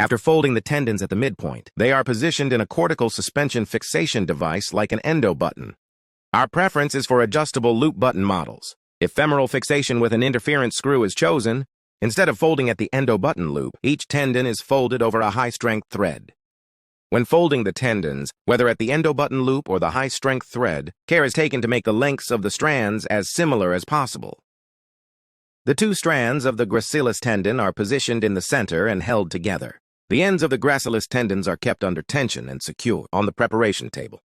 After folding the tendons at the midpoint, they are positioned in a cortical suspension fixation device like an endo button. Our preference is for adjustable loop button models. If femoral fixation with an interference screw is chosen, instead of folding at the endo button loop, each tendon is folded over a high-strength thread. When folding the tendons, whether at the endo button loop or the high-strength thread, care is taken to make the lengths of the strands as similar as possible. The two strands of the gracilis tendon are positioned in the center and held together. The ends of the gracilis tendons are kept under tension and secure on the preparation table.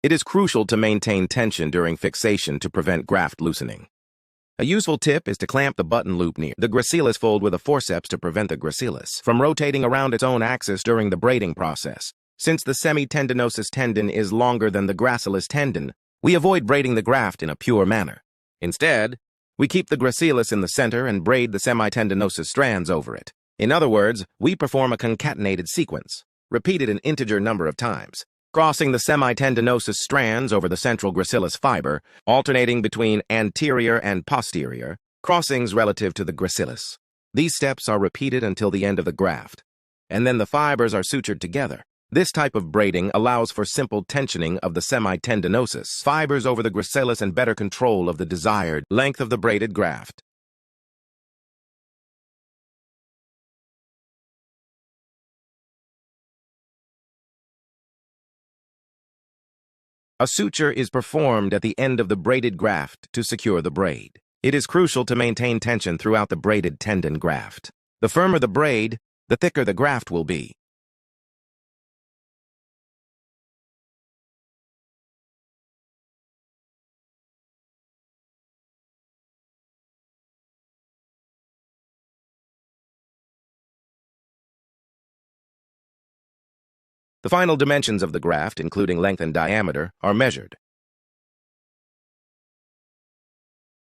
It is crucial to maintain tension during fixation to prevent graft loosening. A useful tip is to clamp the button loop near the gracilis fold with a forceps to prevent the gracilis from rotating around its own axis during the braiding process. Since the semitendinosus tendon is longer than the gracilis tendon, we avoid braiding the graft in a pure manner. Instead, we keep the gracilis in the center and braid the semitendinosus strands over it. In other words, we perform a concatenated sequence, repeated an integer number of times, crossing the semitendinosus strands over the central gracilis fiber, alternating between anterior and posterior, crossings relative to the gracilis. These steps are repeated until the end of the graft, and then the fibers are sutured together. This type of braiding allows for simple tensioning of the semitendinosus fibers over the gracilis and better control of the desired length of the braided graft. A suture is performed at the end of the braided graft to secure the braid. It is crucial to maintain tension throughout the braided tendon graft. The firmer the braid, the thicker the graft will be. The final dimensions of the graft, including length and diameter, are measured.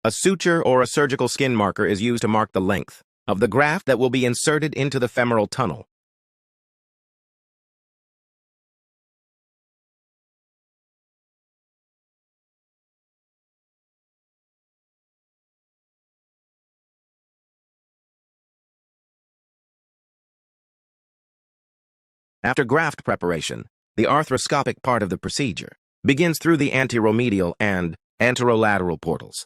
A suture or a surgical skin marker is used to mark the length of the graft that will be inserted into the femoral tunnel. After graft preparation, the arthroscopic part of the procedure begins through the anteromedial and anterolateral portals.